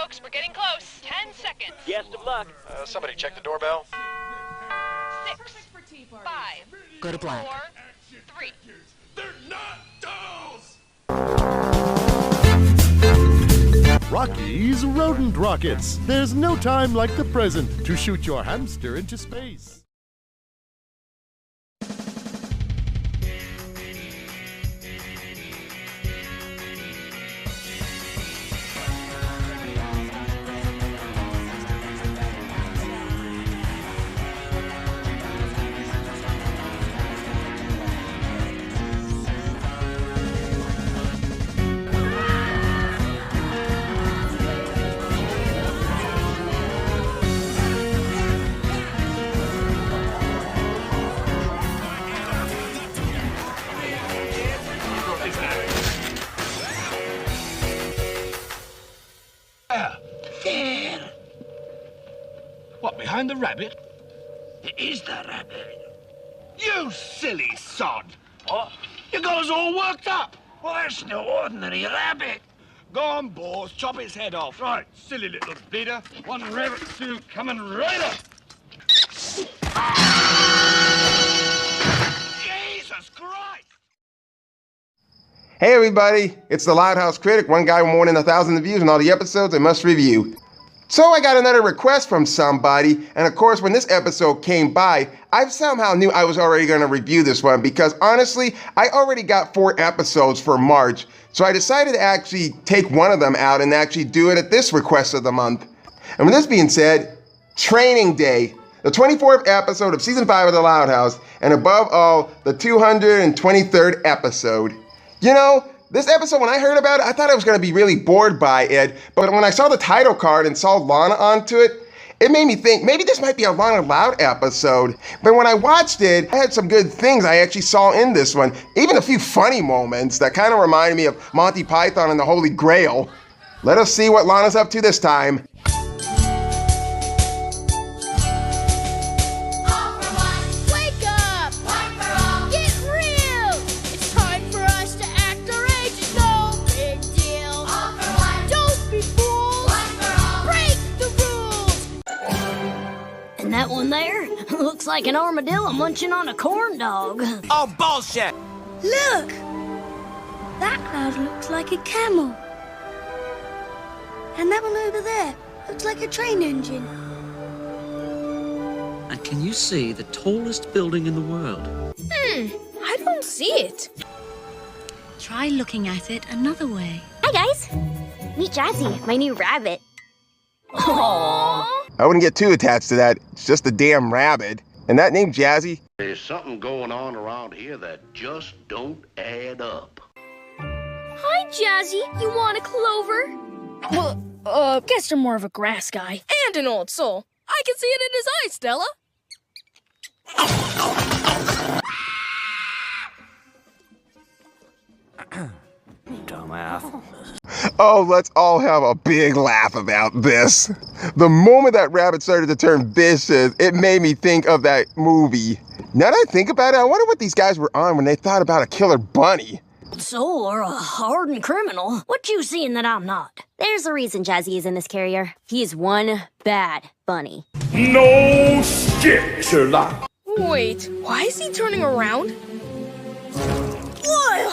folks. We're getting close. 10 seconds. Best of luck. Somebody check the doorbell. 6, 5, Go to black. 4, 3. They're not dolls! Rocky's Rodent Rockets. There's no time like the present to shoot your hamster into space. There. What, behind the rabbit? It is the rabbit. You silly sod. What? You got us all worked up. Well, that's no ordinary rabbit. Go on, boys, chop its head off. Right, silly little bleeder. One rabbit suit coming right up. Jesus Christ! Hey everybody, it's the Loud House Critic, one guy with more than 1,000 views on all the episodes I must review. So I got another request from somebody, and of course when this episode came by, I somehow knew I was already going to review this one because honestly, I already got 4 episodes for March, so I decided to actually take one of them out and actually do it at this request of the month. And with this being said, Training Day, the 24th episode of Season 5 of the Loud House, and above all, the 223rd episode. You know, this episode, when I heard about it, I thought I was going to be really bored by it, but when I saw the title card and saw Lana onto it, it made me think maybe this might be a Lana Loud episode. But when I watched it, I had some good things I actually saw in this one, even a few funny moments that kind of reminded me of Monty Python and the Holy Grail. Let us see what Lana's up to this time. That one there looks like an armadillo munching on a corn dog. Oh, bullshit! Look! That cloud looks like a camel. And that one over there looks like a train engine. And can you see the tallest building in the world? I don't see it. Try looking at it another way. Hi, guys. Meet Jazzy, my new rabbit. Aww. I wouldn't get too attached to that. It's just a damn rabbit. And that name Jazzy? There's something going on around here that just don't add up. Hi, Jazzy. You want a clover? Well, guess you're more of a grass guy. And an old soul. I can see it in his eyes, Stella. Dumbass. Oh, let's all have a big laugh about this. The moment that rabbit started to turn vicious, it made me think of that movie. Now that I think about it, I wonder what these guys were on when they thought about a killer bunny. So, or a hardened criminal. What you seeing that I'm not? There's a reason Jazzy is in this carrier. He is one bad bunny. No shit, Sherlock. Wait, why is he turning around? Whoa!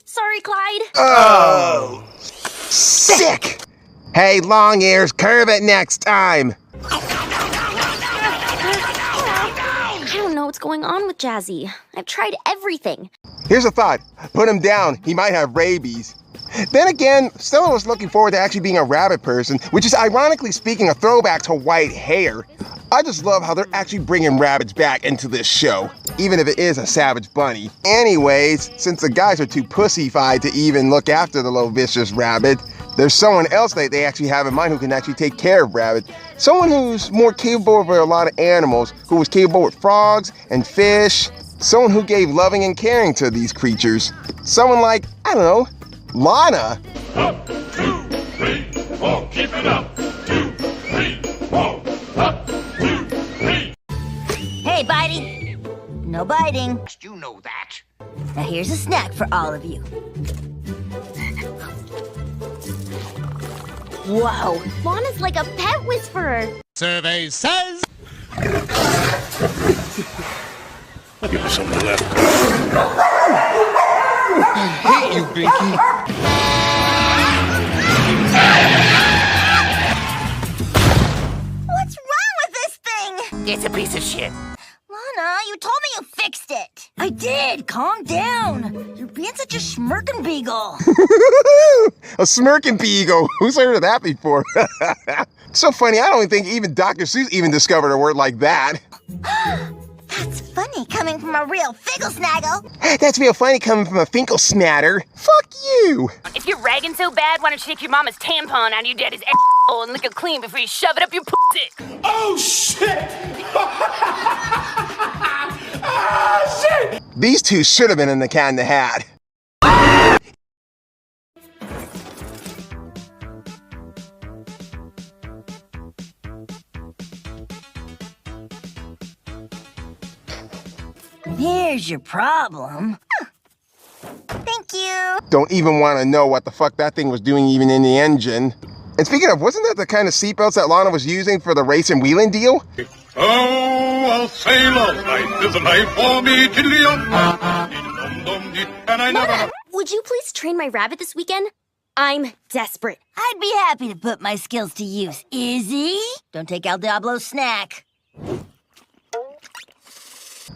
Sorry, Clyde. Oh, sick! Hey, long ears, curve it next time. I don't know what's going on with Jazzy. I've tried everything. Here's a thought. Put him down. He might have rabies. Then again, Stella was looking forward to actually being a rabbit person, which is ironically speaking a throwback to white hair. I just love how they're actually bringing rabbits back into this show, even if it is a savage bunny. Anyways, since the guys are too pussyfied to even look after the little vicious rabbit, there's someone else that they actually have in mind who can actually take care of rabbit. Someone who's more capable of a lot of animals, who was capable with frogs and fish. Someone who gave loving and caring to these creatures. Someone like, I don't know, Lana. Up, 2, 3, 4, keep it up. 2, 3, 4, up, 2, 3. Hey, bitey. No biting. You know that. Now here's a snack for all of you. Whoa, Lana's like a pet whisperer. Survey says... Give me some of the left. I hate you, Binky. What's wrong with this thing? It's a piece of shit. Lana, you told me you fixed it. I did. Calm down. You're being such a smirking beagle. A smirking beagle. Who's heard of that before? So funny, I don't think even Dr. Seuss even discovered a word like that. That's funny coming from a real fickle-snaggle. That's real funny coming from a finkel-snatter. Fuck you. If you're ragging so bad, why don't you take your mama's tampon out of your daddy's asshole and lick it clean before you shove it up your pussy? Oh, shit! Ah, shit! These two should have been in the Cat in the Hat. Here's your problem. Thank you. Don't even want to know what the fuck that thing was doing even in the engine. And speaking of, wasn't that the kind of seatbelts that Lana was using for the race and wheeling deal? Oh, I'll sail all night. There's a knife for me, and I never... Lana, would you please train my rabbit this weekend? I'm desperate. I'd be happy to put my skills to use. Izzy? Don't take El Diablo's snack.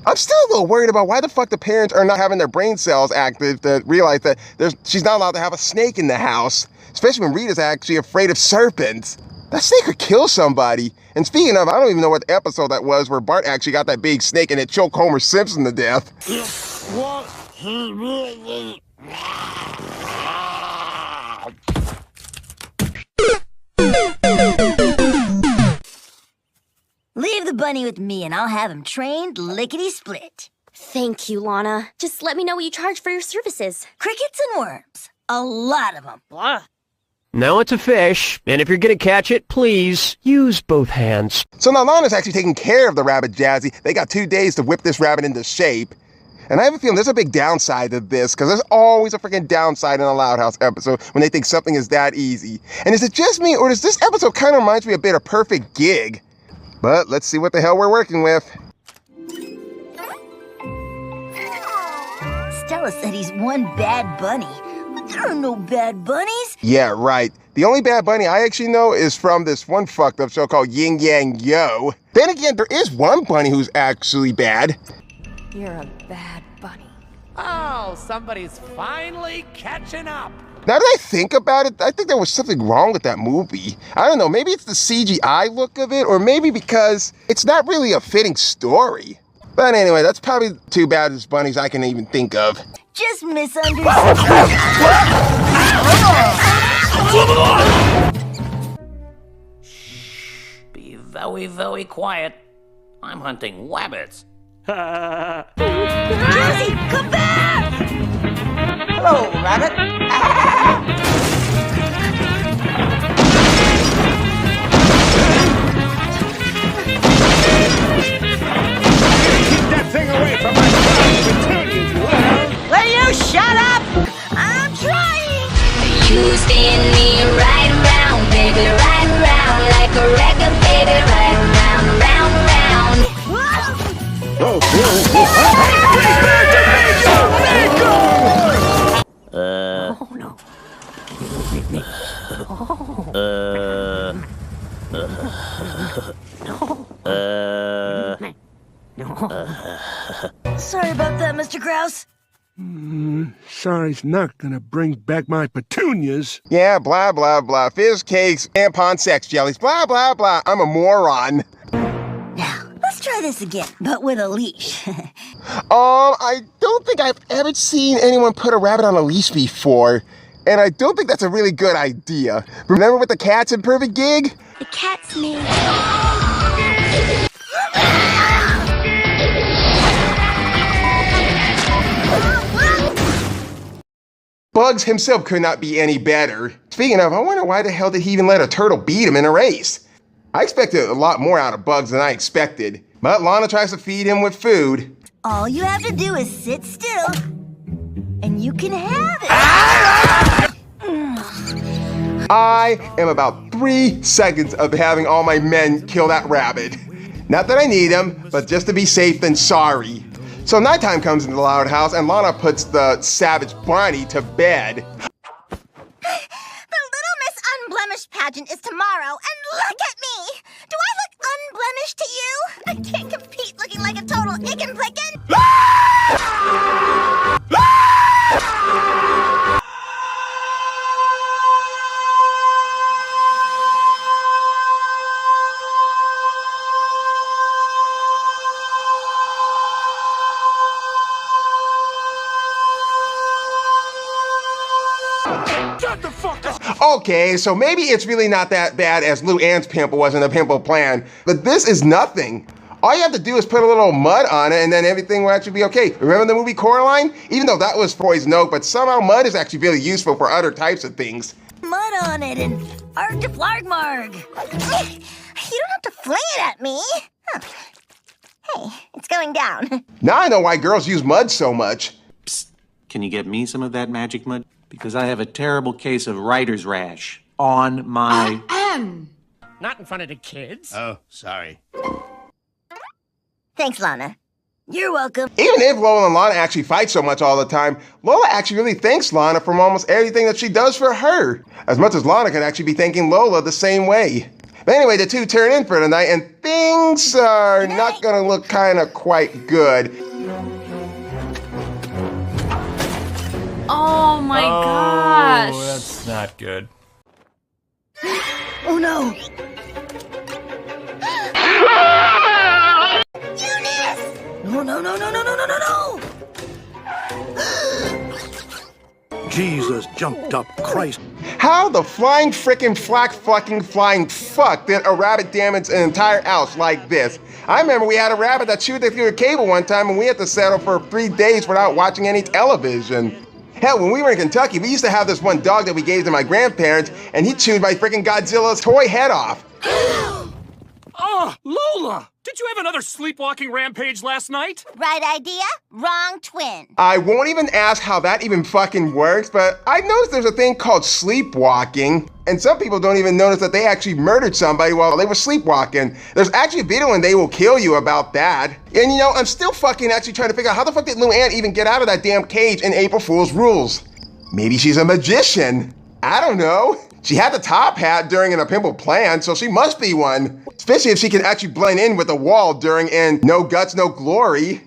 I'm still a little worried about why the fuck the parents are not having their brain cells active to realize that she's not allowed to have a snake in the house, especially when Rita's actually afraid of serpents. That snake could kill somebody. And speaking of, I don't even know what episode that was where Bart actually got that big snake and it choked Homer Simpson to death. What he really... Leave the bunny with me and I'll have him trained lickety-split. Thank you, Lana. Just let me know what you charge for your services. Crickets and worms. A lot of them. Now it's a fish, and if you're gonna catch it, please use both hands. So now Lana's actually taking care of the rabbit, Jazzy. They got 2 days to whip this rabbit into shape. And I have a feeling there's a big downside to this, because there's always a freaking downside in a Loud House episode when they think something is that easy. And is it just me, or does this episode kind of reminds me a bit of Perfect Gig? But let's see what the hell we're working with. Stella said he's one bad bunny. There are no bad bunnies. Yeah, right. The only bad bunny I actually know is from this one fucked up show called Yin Yang Yo. Then again, there is one bunny who's actually bad. You're a bad bunny. Oh, somebody's finally catching up. Now that I think about it, I think there was something wrong with that movie. I don't know, maybe it's the CGI look of it, or maybe because it's not really a fitting story. But anyway, that's probably too bad as bunnies I can even think of. Just misunderstood. Be very, very quiet. I'm hunting rabbits. Jazzy, come back! Hello, rabbit. Keep that thing away from my petunias, Will you shut up? I'm trying! You spin me right around, baby, right around, like a record, baby, right around, round, round. Oh, no. Sorry about that, Mr. Grouse. Sorry's not gonna bring back my petunias. Yeah, blah, blah, blah. Fizz cakes, tampon sex jellies, blah, blah, blah. I'm a moron. Now, let's try this again, but with a leash. I don't think I've ever seen anyone put a rabbit on a leash before. And I don't think that's a really good idea. Remember with the cats in Perfect Gig? The cat's me. Bugs himself could not be any better. Speaking of, I wonder why the hell did he even let a turtle beat him in a race? I expected a lot more out of Bugs than I expected. But Lana tries to feed him with food. All you have to do is sit still, and you can have it. I am about 3 seconds of having all my men kill that rabbit. Not that I need him, but just to be safe than sorry. So nighttime comes into the Loud House and Lana puts the savage Bonnie to bed. The Little Miss Unblemished pageant is tomorrow, and look at me! Do I look unblemished to you? I can't compete looking like a total icken-plicken. Okay, so maybe it's really not that bad as Lou Ann's pimple was in the pimple plan, but this is nothing. All you have to do is put a little mud on it and then everything will actually be okay. Remember the movie Coraline? Even though that was poison oak, but somehow mud is actually really useful for other types of things. Mud on it and arg de flargmarg. You don't have to fling it at me. Oh. Hey, it's going down. Now I know why girls use mud so much. Psst, can you get me some of that magic mud? Because I have a terrible case of writer's rash on my... Not in front of the kids. Oh, sorry. Thanks, Lana. You're welcome. Even if Lola and Lana actually fight so much all the time, Lola actually really thanks Lana for almost everything that she does for her. As much as Lana could actually be thanking Lola the same way. But anyway, the two turn in for the night and things are not gonna look kind of quite good. Oh my gosh. Oh, that's not good. Oh no. Eunice! No, no, no, no, no, no, no, no, no! Jesus jumped up, Christ. How the flying frickin' flying fuck did a rabbit damage an entire house like this? I remember we had a rabbit that chewed through a cable one time and we had to settle for 3 days without watching any television. Hell, when we were in Kentucky, we used to have this one dog that we gave to my grandparents, and he chewed my freaking Godzilla's toy head off. Oh, Lola! Did you have another sleepwalking rampage last night? Right idea, wrong twin. I won't even ask how that even fucking works, but I've noticed there's a thing called sleepwalking, and some people don't even notice that they actually murdered somebody while they were sleepwalking. There's actually a video and they will kill you about that. And you know, I'm still fucking actually trying to figure out how the fuck did Lou Ann even get out of that damn cage in April Fool's Rules? Maybe she's a magician. I don't know. She had the top hat during an pimple plan, so she must be one. Especially if she can actually blend in with the wall during in No Guts, No Glory.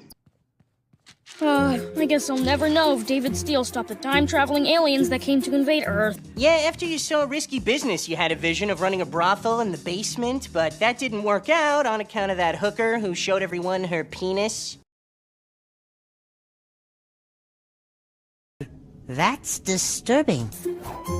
I guess I'll never know if David Steele stopped the time-traveling aliens that came to invade Earth. Yeah, after you saw Risky Business, you had a vision of running a brothel in the basement, but that didn't work out on account of that hooker who showed everyone her penis. That's disturbing.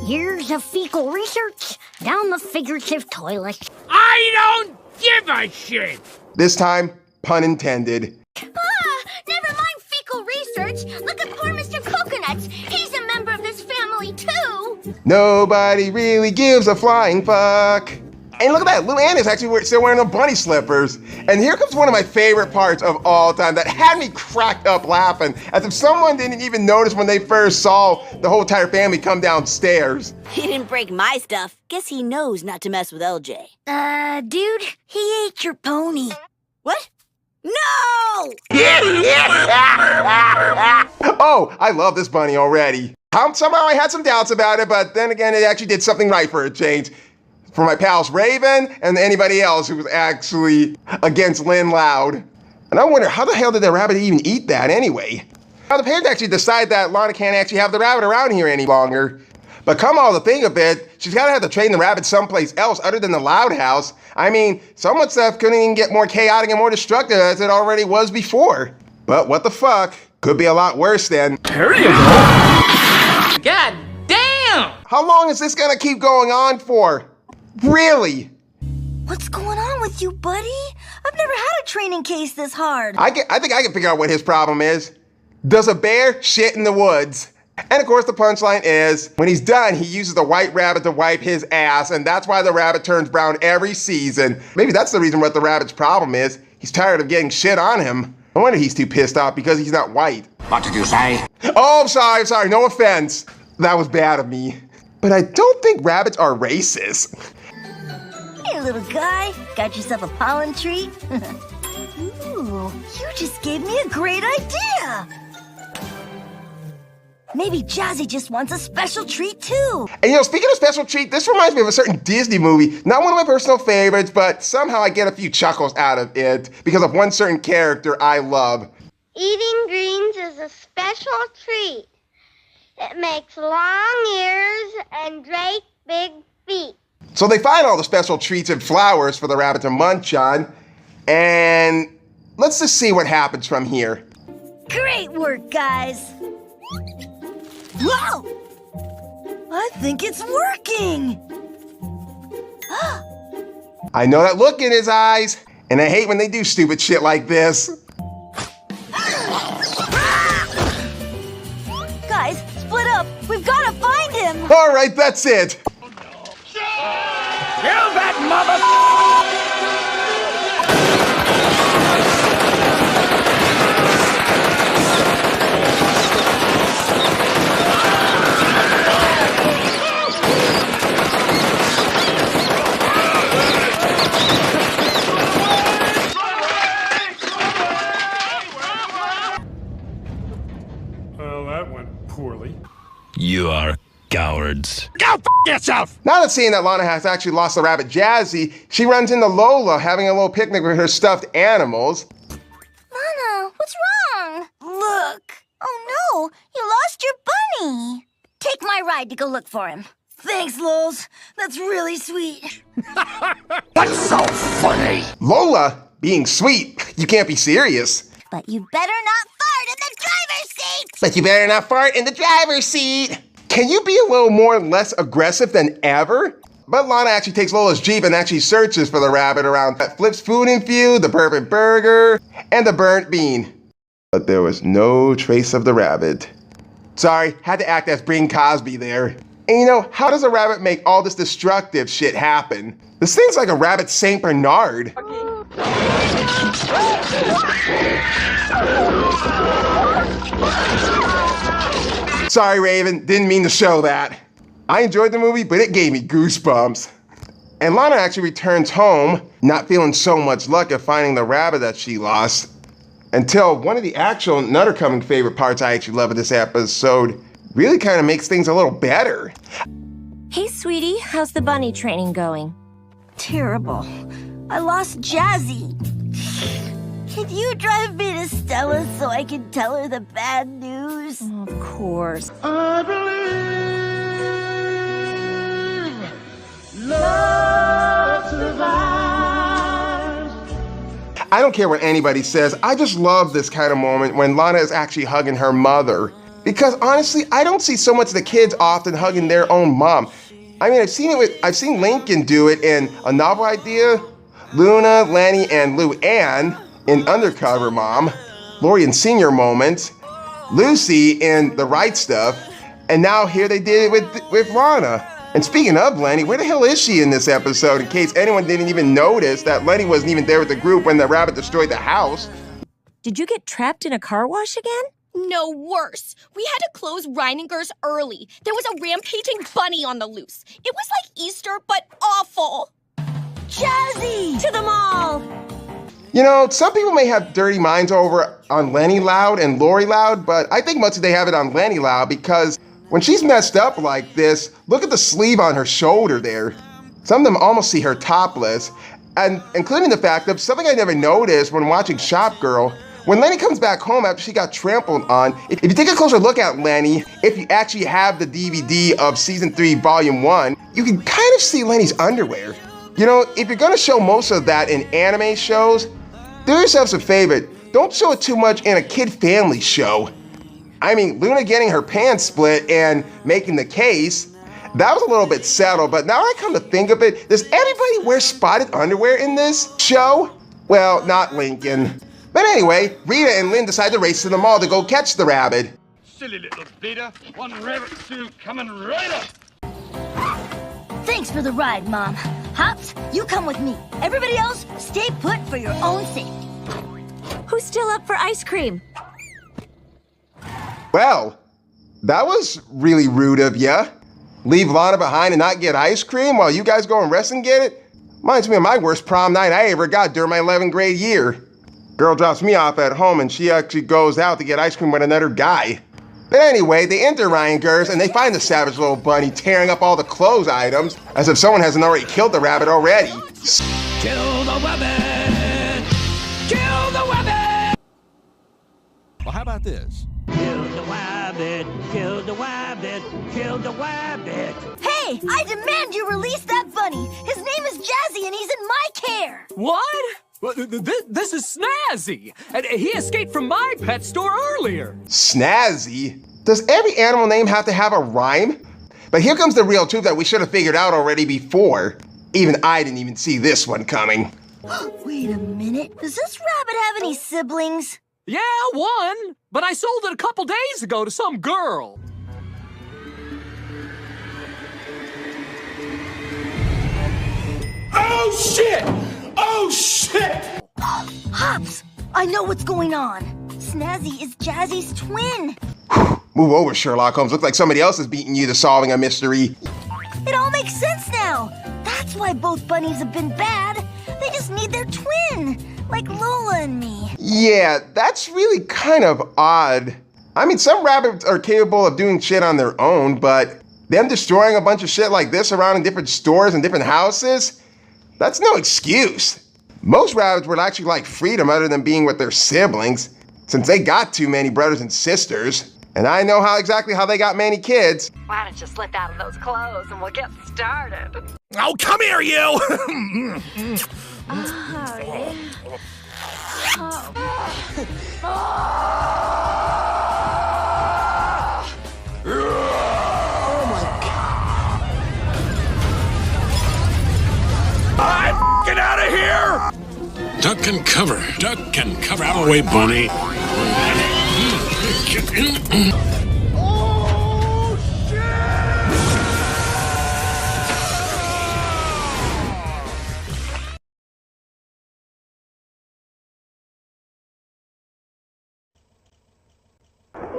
Here's a fecal research down the figurative toilet. I don't give a shit! This time, pun intended. Never mind fecal research. Look at poor Mr. Coconuts. He's a member of this family, too. Nobody really gives a flying fuck. And look at that, Lou Ann is actually still wearing the bunny slippers. And here comes one of my favorite parts of all time that had me cracked up laughing, as if someone didn't even notice when they first saw the whole entire family come downstairs. He didn't break my stuff. Guess he knows not to mess with LJ. Dude, he ate your pony. What? No! Oh, I love this bunny already. Somehow I had some doubts about it, but then again, it actually did something right for a change. For my pals Raven and anybody else who was actually against Lynn Loud. And I wonder, how the hell did the rabbit even eat that anyway? Now the parents actually decide that Lana can't actually have the rabbit around here any longer. But come all to think of it, she's gotta have to train the rabbit someplace else other than the Loud House. I mean, so much stuff couldn't even get more chaotic and more destructive as it already was before. But what the fuck? Could be a lot worse then. There you go! God damn! How long is this gonna keep going on for? Really? What's going on with you, buddy? I've never had a training case this hard. I think I can figure out what his problem is. Does a bear shit in the woods? And of course the punchline is, when he's done, he uses the white rabbit to wipe his ass, and that's why the rabbit turns brown every season. Maybe that's the reason what the rabbit's problem is. He's tired of getting shit on him. No wonder he's too pissed off because he's not white. What did you say? Oh, I'm sorry, no offense. That was bad of me. but I don't think rabbits are racist. Hey, little guy. Got yourself a pollen treat? Ooh, you just gave me a great idea. Maybe Jazzy just wants a special treat, too. And you know, speaking of special treat, this reminds me of a certain Disney movie. Not one of my personal favorites, but somehow I get a few chuckles out of it because of one certain character I love. Eating greens is a special treat. It makes long ears and great big feet. So they find all the special treats and flowers for the rabbit to munch on, and let's just see what happens from here. Great work, guys. Whoa! I think it's working. I know that look in his eyes, and I hate when they do stupid shit like this. Guys, split up. We've got to find him. All right, that's it. Kill that mother... Well, that went poorly. You are cowards. Go f*** yourself! Now that seeing that Lana has actually lost the rabbit Jazzy, she runs into Lola having a little picnic with her stuffed animals. Lana, what's wrong? Look. Oh no, you lost your bunny. Take my ride to go look for him. Thanks, Lols. That's really sweet. That's so funny. Lola, being sweet, you can't be serious. But you better not fart in the driver's seat. But you better not fart in the driver's seat. Can you be a little more less aggressive than ever? But Lana actually takes Lola's Jeep and actually searches for the rabbit around Flip's Food and Feud, the Perfect Burger, and the Burnt Bean. But there was no trace of the rabbit. Sorry, had to act as Bing Cosby there. And you know, how does a rabbit make all this destructive shit happen? This thing's like a rabbit Saint Bernard. Sorry, Raven, didn't mean to show that. I enjoyed the movie, but it gave me goosebumps. And Lana actually returns home, not feeling so much luck at finding the rabbit that she lost, until one of the actual Nutter Coming favorite parts I actually love of this episode really kind of makes things a little better. Hey, sweetie, how's the bunny training going? Terrible. I lost Jazzy. Can you drive me to Stella so I can tell her the bad news? Oh, of course. I believe love survives. I don't care what anybody says, I just love this kind of moment when Lana is actually hugging her mother. Because honestly, I don't see so much of the kids often hugging their own mom. I mean, I've seen Lincoln do it in A Novel Idea, Luna, Lenny, and Lou Ann in Undercover Mom, Lori in Senior Moments, Lucy in The Right Stuff, and now here they did it with Lana. And speaking of Lenny, where the hell is she in this episode, in case anyone didn't even notice that Lenny wasn't even there with the group when the rabbit destroyed the house? Did you get trapped in a car wash again? No, worse. We had to close Reininger's early. There was a rampaging bunny on the loose. It was like Easter, but awful. Jazzy! To the mall! You know, some people may have dirty minds over on Lenny Loud and Lori Loud, but I think mostly they have it on Lenny Loud because when she's messed up like this, look at the sleeve on her shoulder there. Some of them almost see her topless, and including the fact of something I never noticed when watching Shop Girl. When Lenny comes back home after she got trampled on, if you take a closer look at Lenny, if you actually have the DVD of Season 3, Volume 1, you can kind of see Lenny's underwear. You know, if you're gonna show most of that in anime shows, do yourselves a favor, don't show it too much in a kid family show. I mean, Luna getting her pants split and making the case, that was a little bit subtle, but now I come to think of it, does everybody wear spotted underwear in this show? Well, not Lincoln. But anyway, Rita and Lynn decide to race to the mall to go catch the rabbit. Silly little beta, one rabbit stew coming right up. Thanks for the ride, Mom. Hops, you come with me. Everybody else, stay put for your own safety. Who's still up for ice cream? Well, that was really rude of ya. Leave Lana behind and not get ice cream while you guys go and rest and get it? Reminds me of my worst prom night I ever got during my 11th grade year. Girl drops me off at home and she actually goes out to get ice cream with another guy. But anyway, they enter Reinger's and they find the savage little bunny tearing up all the clothes items as if someone hasn't already killed the rabbit already. Kill the rabbit! Kill the rabbit! Well, how about this? Kill the rabbit! Kill the rabbit! Kill the rabbit! Hey, I demand you release that bunny. His name is Jazzy and he's in my care. What? Well, this is Snazzy, and he escaped from my pet store earlier. Snazzy? Does every animal name have to have a rhyme? But here comes the real truth that we should have figured out already before. Even I didn't even see this one coming. Wait a minute. Does this rabbit have any siblings? Yeah, one. But I sold it a couple days ago to some girl. Oh, shit! Oh, shit! Hops! I know what's going on. Snazzy is Jazzy's twin. Move over, Sherlock Holmes. Looks like somebody else is beating you to solving a mystery. It all makes sense now. That's why both bunnies have been bad. They just need their twin, like Lola and me. Yeah, that's really kind of odd. I mean, some rabbits are capable of doing shit on their own, but them destroying a bunch of shit like this around in different stores and different houses, that's no excuse. Most rabbits would actually like freedom other than being with their siblings, since they got too many brothers and sisters. And I know exactly how they got many kids. Why don't you slip out of those clothes and we'll get started? Oh, come here, you! Oh, yeah. Oh my God! I'm get out of here! Duck and cover. Duck and cover. Out of the way, Bonnie.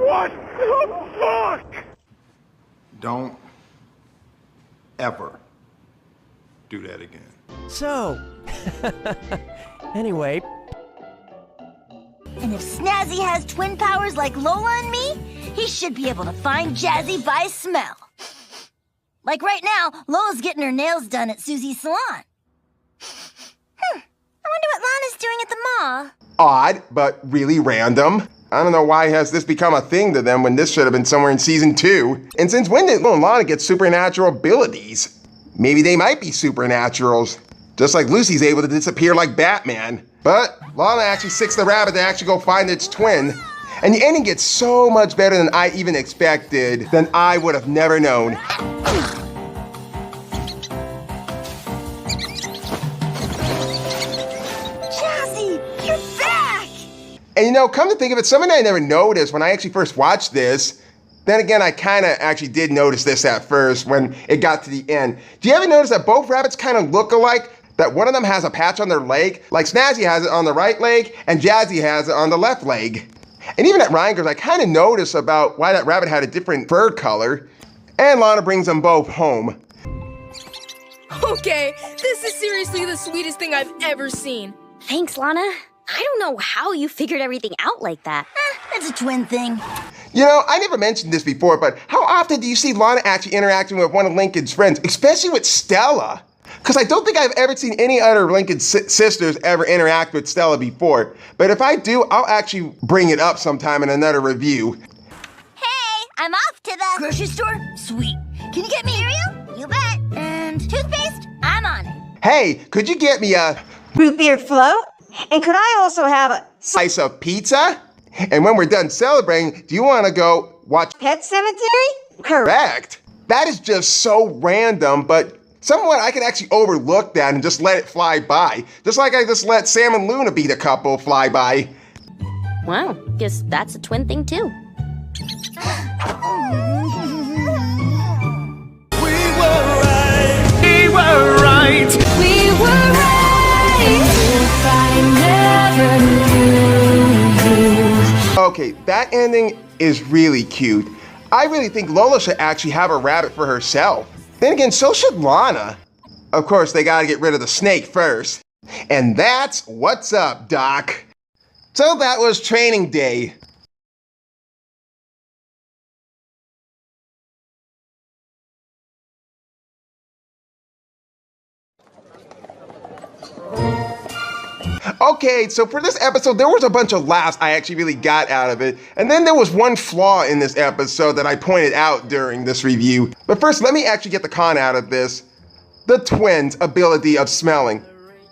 What the fuck? Don't ever do that again. So, anyway. And if Snazzy has twin powers like Lola and me, he should be able to find Jazzy by smell. Like right now, Lola's getting her nails done at Susie's salon. I wonder what Lana's doing at the mall. Odd, but really random. I don't know why has this become a thing to them when this should have been somewhere in season 2. And since when did Lana get supernatural abilities? Maybe they might be supernaturals. Just like Lucy's able to disappear like Batman. But Lana actually sicks the rabbit to actually go find its twin. And the ending gets so much better than I even expected, than I would have never known. Jazzy, you're back! And you know, come to think of it, something I never noticed when I actually first watched this. Then again, I kind of actually did notice this at first when it got to the end. Do you ever notice that both rabbits kind of look alike? That one of them has a patch on their leg, like Snazzy has it on the right leg, and Jazzy has it on the left leg. And even at Reinger's, I kind of noticed about why that rabbit had a different fur color. And Lana brings them both home. Okay, this is seriously the sweetest thing I've ever seen. Thanks, Lana. I don't know how you figured everything out like that. It's a twin thing. You know, I never mentioned this before, but how often do you see Lana actually interacting with one of Lincoln's friends, especially with Stella? Because I don't think I've ever seen any other Lincoln sisters ever interact with Stella before. But if I do, I'll actually bring it up sometime in another review. Hey, I'm off to the grocery store. Sweet. Can you get me cereal? You bet. And toothpaste? I'm on it. Hey, could you get me a root beer float? And could I also have a slice of pizza? And when we're done celebrating, do you want to go watch Pet Cemetery? Correct. That is just so random, but somewhat I can actually overlook that and just let it fly by. Just like I just let Sam and Luna beat a couple fly by. Wow, guess that's a twin thing too. We were right. We were right. We were right. If I never knew you. Okay, that ending is really cute. I really think Lola should actually have a rabbit for herself. Then again, so should Lana. Of course, they gotta get rid of the snake first. And that's what's up, Doc. So that was training day. Okay, so for this episode, there was a bunch of laughs I actually really got out of it. And then there was one flaw in this episode that I pointed out during this review. But first, let me actually get the con out of this. The twins' ability of smelling.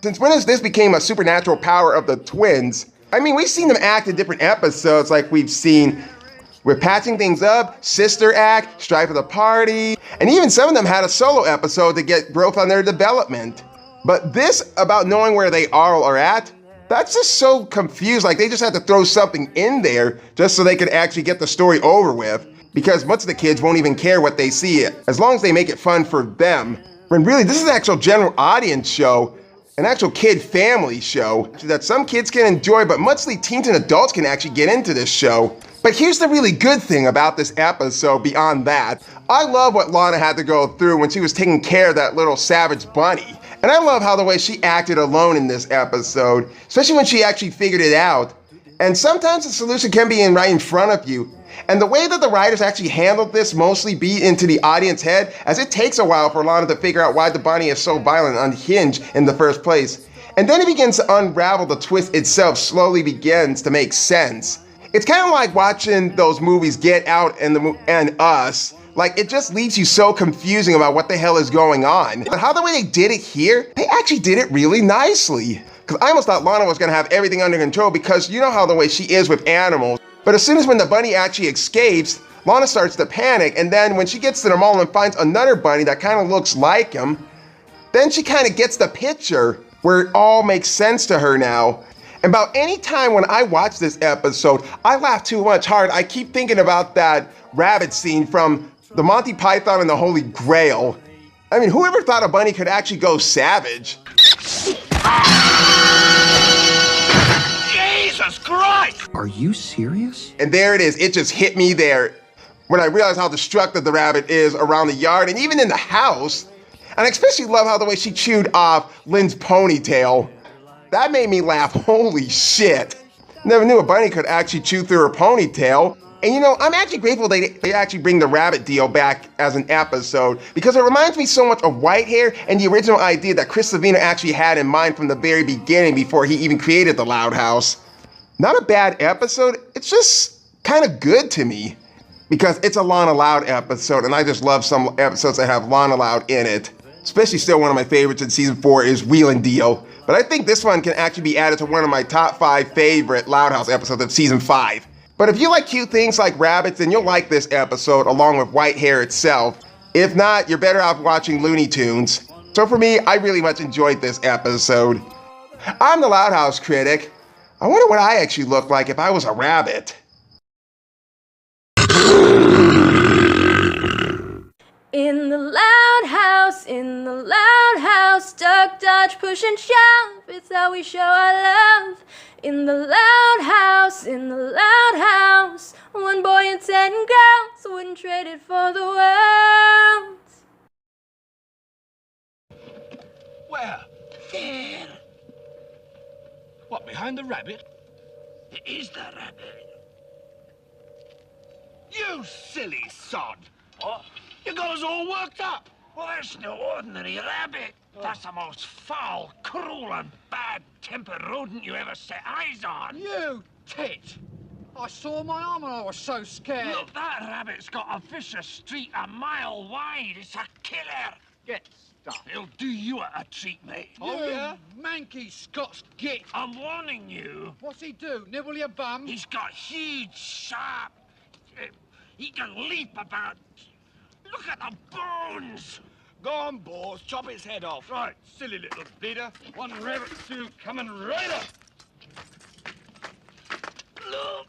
Since when has this became a supernatural power of the twins? I mean, we've seen them act in different episodes, like we've seen with Patching Things Up, Sister Act, Strife of the Party, and even some of them had a solo episode to get growth on their development. But this about knowing where they are or at, that's just so confused. Like they just had to throw something in there just so they could actually get the story over with. Because most of the kids won't even care what they see, as long as they make it fun for them. When really, this is an actual general audience show, an actual kid family show that some kids can enjoy, but mostly teens and adults can actually get into this show. But here's the really good thing about this episode beyond that. I love what Lana had to go through when she was taking care of that little savage bunny. And I love how the way she acted alone in this episode, especially when she actually figured it out. And sometimes the solution can be right in front of you. And the way that the writers actually handled this mostly beat into the audience head, as it takes a while for Lana to figure out why the bunny is so violent and unhinged in the first place. And then it begins to unravel. The twist itself slowly begins to make sense. It's kind of like watching those movies Get Out and Us. Like, it just leaves you so confusing about what the hell is going on. But how the way they did it here, they actually did it really nicely. Because I almost thought Lana was going to have everything under control, because you know how the way she is with animals. But as soon as when the bunny actually escapes, Lana starts to panic, and then when she gets to the mall and finds another bunny that kind of looks like him, then she kind of gets the picture where it all makes sense to her now. And about any time when I watch this episode, I laugh too much hard. I keep thinking about that rabbit scene from the Monty Python and the Holy Grail. I mean, whoever thought a bunny could actually go savage? Jesus Christ! Are you serious? And there it is. It just hit me there when I realized how destructive the rabbit is around the yard and even in the house. And I especially love how the way she chewed off Lynn's ponytail. That made me laugh. Holy shit. Never knew a bunny could actually chew through her ponytail. And you know, I'm actually grateful they actually bring the rabbit deal back as an episode, because it reminds me so much of Whitehair and the original idea that Chris Savino actually had in mind from the very beginning before he even created the Loud House. Not a bad episode, it's just kind of good to me, because it's a Lana Loud episode, and I just love some episodes that have Lana Loud in it. Especially still one of my favorites in season 4 is Wheel and Deal. But I think this one can actually be added to one of my top 5 favorite Loud House episodes of season 5. But if you like cute things like rabbits, then you'll like this episode along with Whitehair itself. If not, you're better off watching Looney Tunes. So for me, I really much enjoyed this episode. I'm the Loud House Critic. I wonder what I actually look like if I was a rabbit. In the loud house, duck, dodge, push and shove. It's how we show our love. In the loud house, one boy and 10 girls wouldn't trade it for the world. Where? There. What, behind the rabbit? It is the rabbit. You silly sod! What? You got us all worked up! Well, that's no ordinary rabbit. That's the most foul, cruel, and bad-tempered rodent you ever set eyes on. You tit! I saw my arm and I was so scared. Look, that rabbit's got a vicious streak a mile wide. It's a killer. Get stuffed. He'll do you a treat, mate. Oh, yeah? Manky Scots git. I'm warning you. What's he do? Nibble your bum? He's got huge, sharp... he can leap about... Look at the bones! Go on, boys, chop his head off. Right, silly little bleeder. One rabbit stew coming right up. Look!